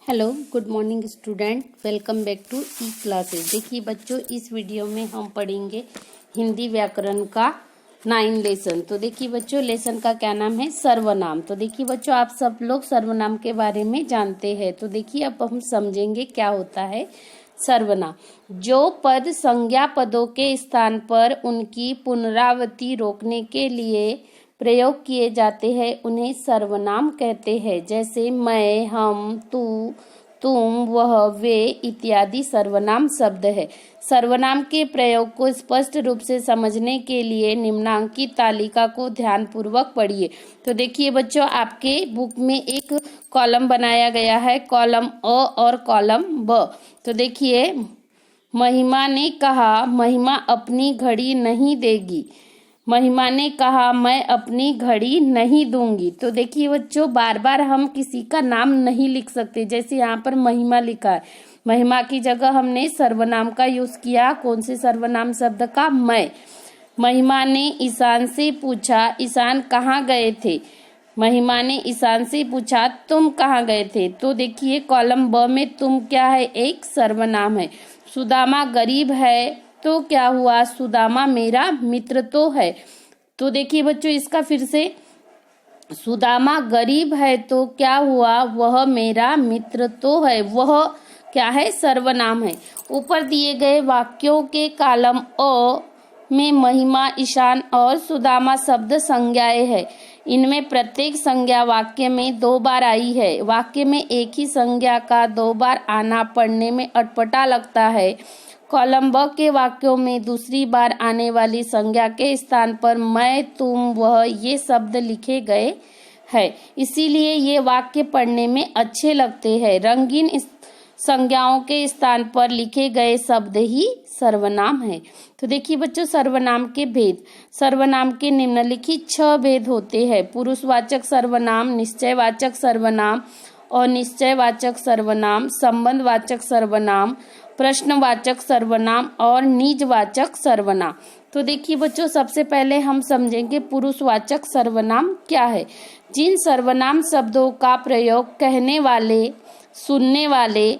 Hello good morning student, welcome back to E classes. देखिए बच्चों, इस वीडियो में हम पढ़ेंगे हिंदी व्याकरण का 9 लेसन। तो देखिए बच्चों, लेसन का क्या नाम है? सर्वनाम। तो देखिए बच्चों, आप सब लोग सर्वनाम के बारे में जानते हैं। तो देखिए अब हम समझेंगे क्या होता है सर्वनाम। जो पद संज्ञा पदों के स्थान पर उनकी पुनरावृत्ति रोकने के लिए प्रयोग किए जाते हैं उन्हें सर्वनाम कहते हैं। जैसे मैं, हम, तू, तुम, वह, वे इत्यादि सर्वनाम शब्द है। सर्वनाम के प्रयोग को स्पष्ट रूप से समझने के लिए निम्नांकित तालिका को ध्यानपूर्वक पढ़िए। तो देखिए बच्चों, आपके बुक में एक कॉलम बनाया गया है, कॉलम अ और कॉलम ब। तो देखिए, महिमा ने कहा महिमा अपनी घड़ी नहीं देगी। महिमा ने कहा मैं अपनी घड़ी नहीं दूंगी। तो देखिए बच्चों, बार बार हम किसी का नाम नहीं लिख सकते। जैसे यहाँ पर महिमा लिखा है, महिमा की जगह हमने सर्वनाम का यूज किया। कौन से सर्वनाम शब्द का? मैं। महिमा ने ईशान से पूछा ईशान कहाँ गए थे। महिमा ने ईशान से पूछा तुम कहाँ गए थे। तो देखिए कॉलम ब में तुम क्या है? एक सर्वनाम है। सुदामा गरीब है तो क्या हुआ? सुदामा मेरा मित्र तो है। तो देखिए बच्चों, इसका फिर से, सुदामा गरीब है तो क्या हुआ? वह मेरा मित्र तो है। वह क्या है? सर्वनाम है। ऊपर दिए गए वाक्यों के कॉलम अ में महिमा, ईशान और सुदामा शब्द संज्ञाएं है। इनमें प्रत्येक संज्ञा वाक्य में 2 बार आई है। वाक्य में एक ही संज्ञा का 2 बार आना पढ़ने में अटपटा लगता है। कॉलम ब के वाक्यों में दूसरी बार आने वाली संज्ञा के स्थान पर मैं, तुम, वह ये शब्द लिखे गए हैं। इसीलिए ये वाक्य पढ़ने में अच्छे लगते हैं। रंगीन संज्ञाओं के स्थान पर लिखे गए शब्द ही सर्वनाम है। तो देखिए बच्चों, सर्वनाम के भेद। सर्वनाम के निम्नलिखित 6 भेद होते हैं: पुरुषवाचक सर्वनाम, निश्चयवाचक सर्वनाम, अनिश्चयवाचक सर्वनाम, संबंधवाचक सर्वनाम, प्रश्नवाचक सर्वनाम और निजवाचक सर्वनाम। तो देखिए बच्चों, सबसे पहले हम समझेंगे पुरुषवाचक सर्वनाम क्या है। जिन सर्वनाम शब्दों का प्रयोग कहने वाले, सुनने वाले,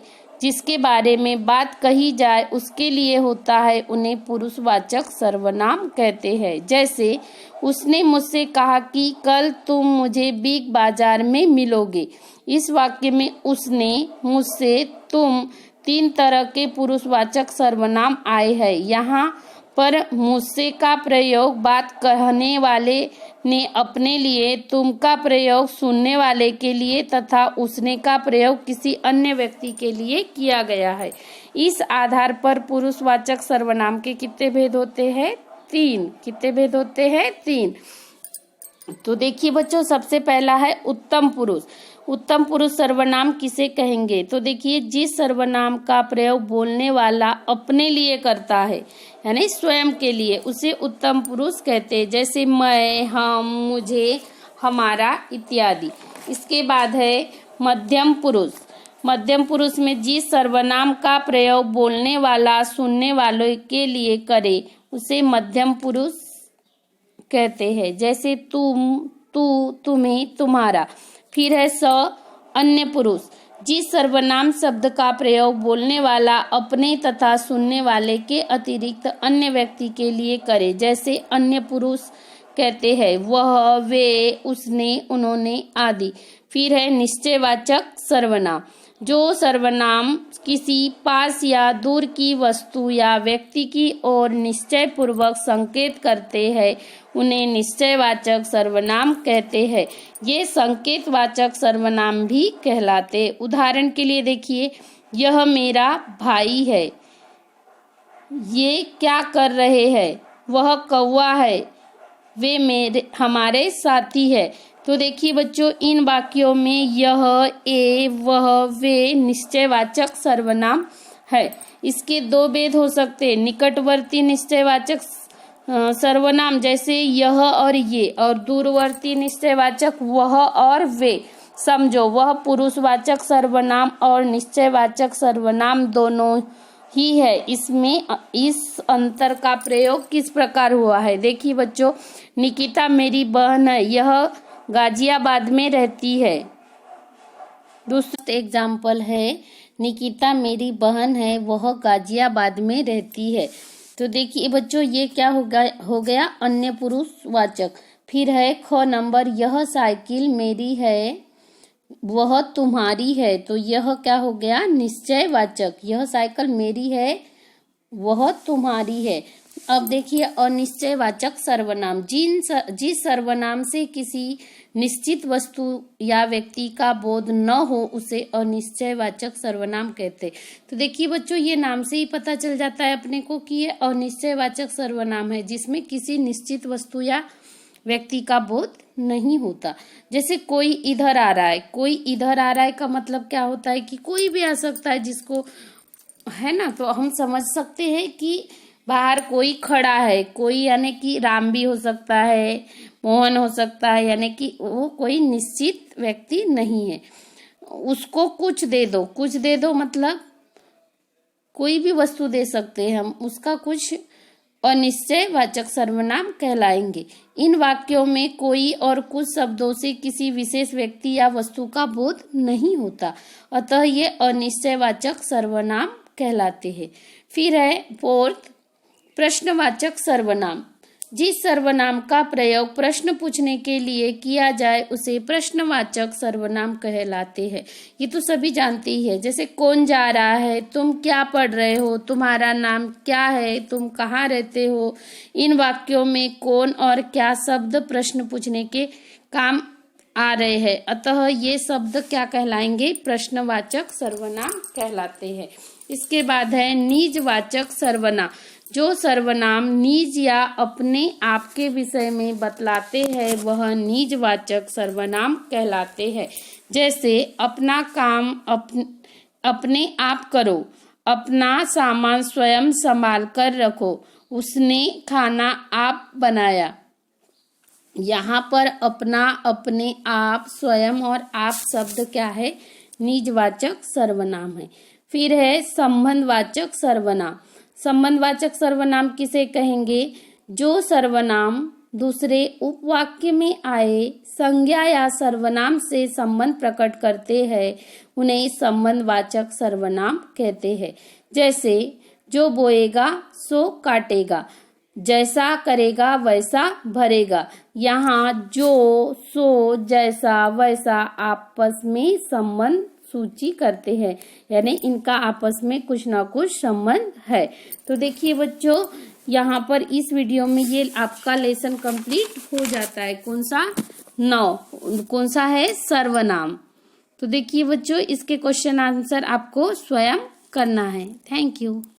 जिसके बारे में बात कही जाए उसके लिए होता है, उन्हें पुरुषवाचक सर्वनाम कहते हैं। जैसे उसने मुझसे कहा कि कल तुम मुझे बिग बाजार में मिलोगे। इस वाक्य में उसने, मुझसे, तुम 3 तरह के पुरुषवाचक सर्वनाम आए हैं। यहाँ पर मुझसे का प्रयोग बात कहने वाले ने अपने लिए, तुम का प्रयोग सुनने वाले के लिए तथा उसने का प्रयोग किसी अन्य व्यक्ति के लिए किया गया है। इस आधार पर पुरुषवाचक सर्वनाम के कितने भेद होते हैं? 3। कितने भेद होते हैं? 3। तो देखिए बच्चों, सबसे पहला है उत्तम पुरुष। उत्तम पुरुष सर्वनाम किसे कहेंगे? तो देखिए, जिस सर्वनाम का प्रयोग बोलने वाला अपने लिए करता है, यानी स्वयं के लिए, उसे उत्तम पुरुष कहते हैं। जैसे मैं, हम, मुझे, हमारा इत्यादि। इसके बाद है मध्यम पुरुष। मध्यम पुरुष में जिस सर्वनाम का प्रयोग बोलने वाला सुनने वालों के लिए करे उसे मध्यम पुरुष कहते हैं। जैसे तुम, तू, तुम्हें, तुम्हारा। फिर है स अन्य पुरुष। जिस सर्वनाम शब्द का प्रयोग बोलने वाला अपने तथा सुनने वाले के अतिरिक्त अन्य व्यक्ति के लिए करे, जैसे अन्य पुरुष कहते हैं वह, वे, उसने, उन्होंने आदि। फिर है निश्चयवाचक सर्वनाम। जो सर्वनाम किसी पास या दूर की वस्तु या व्यक्ति की ओर निश्चय पूर्वक संकेत करते हैं उन्हें निश्चयवाचक सर्वनाम कहते हैं। ये संकेतवाचक सर्वनाम भी कहलाते। उदाहरण के लिए देखिए, यह मेरा भाई है। ये क्या कर रहे हैं? वह कौवा है। वे हमारे साथी है। तो देखिए बच्चों, इन वाक्यों में यह, ए, वह, वे निश्चयवाचक सर्वनाम है। इसके 2 भेद हो सकते हैं: निकटवर्ती निश्चयवाचक सर्वनाम जैसे यह और ये, और दूरवर्ती निश्चयवाचक वह और वे। समझो, वह पुरुषवाचक सर्वनाम और निश्चयवाचक सर्वनाम दोनों ही है। इसमें इस अंतर का प्रयोग किस प्रकार हुआ है? देखिए बच्चों, निकिता मेरी बहन है। यह गाजियाबाद में रहती है। दूसरा एग्जाम्पल है, निकिता मेरी बहन है, वह गाजियाबाद में रहती है। तो देखिए बच्चों, ये क्या हो गया अन्य पुरुष वाचक। फिर है ख नंबर, यह साइकिल मेरी है, वह तुम्हारी है। तो यह क्या हो गया निश्चय वाचक, यह साइकिल मेरी है, वह तुम्हारी है। अब देखिए अनिश्चय वाचक सर्वनाम, जिस सर्वनाम से किसी निश्चित वस्तु या व्यक्ति का बोध न हो उसे अनिश्चय वाचक सर्वनाम कहते। तो देखिए बच्चों, ये नाम से ही पता चल जाता है अपने को कि ये अनिश्चय वाचक सर्वनाम है, जिसमें किसी निश्चित वस्तु या व्यक्ति का बोध नहीं होता। जैसे कोई इधर आ रहा है, कोई इधर आ रहा है का मतलब क्या होता है कि कोई भी आ सकता है, जिसको है ना, तो हम समझ सकते हैं कि बाहर कोई खड़ा है, कोई यानी कि राम भी हो सकता है, मोहन हो सकता है, यानी कि वो कोई निश्चित व्यक्ति नहीं है। उसको कुछ दे दो मतलब कोई भी वस्तु दे सकते हैं हम, उसका कुछ अनिश्चय वाचक सर्वनाम कहलाएंगे। इन वाक्यों में कोई और कुछ शब्दों से किसी विशेष व्यक्ति या वस्तु का बोध नहीं होता, अतः ये अनिश्चय वाचक सर्वनाम कहलाते हैं। फिर है फोर्थ, प्रश्नवाचक सर्वनाम। जिस सर्वनाम का प्रयोग प्रश्न पूछने के लिए किया जाए उसे प्रश्नवाचक सर्वनाम कहलाते हैं। ये तो सभी जानते ही है। जैसे कौन जा रहा है, तुम क्या पढ़ रहे हो, तुम्हारा नाम क्या है, तुम कहाँ रहते हो। इन वाक्यों में कौन और क्या शब्द प्रश्न पूछने के काम आ रहे हैं, अतः ये शब्द क्या कहलाएंगे, प्रश्नवाचक सर्वनाम कहलाते हैं। इसके बाद है निजवाचक सर्वनाम। जो सर्वनाम निज या अपने आप के विषय में बतलाते हैं वह निजवाचक सर्वनाम कहलाते हैं। जैसे अपना काम अपने आप करो, अपना सामान स्वयं संभाल कर रखो, उसने खाना आप बनाया। यहाँ पर अपना, अपने, आप, स्वयं और आप शब्द क्या है, निजवाचक सर्वनाम है। फिर है संबंधवाचक सर्वनाम। संबंधवाचक सर्वनाम किसे कहेंगे, जो सर्वनाम दूसरे उपवाक्य में आए संज्ञा या सर्वनाम से संबंध प्रकट करते हैं उन्हें संबंधवाचक सर्वनाम कहते हैं। जैसे जो बोएगा सो काटेगा, जैसा करेगा वैसा भरेगा। यहाँ जो, सो, जैसा, वैसा आपस में संबंध सूची करते हैं, यानी इनका आपस में कुछ ना कुछ संबंध है। तो देखिए बच्चों, यहाँ पर इस वीडियो में ये आपका लेसन कंप्लीट हो जाता है। कौन सा, 9, कौन सा है, सर्वनाम। तो देखिए बच्चों, इसके क्वेश्चन आंसर आपको स्वयं करना है। Thank you.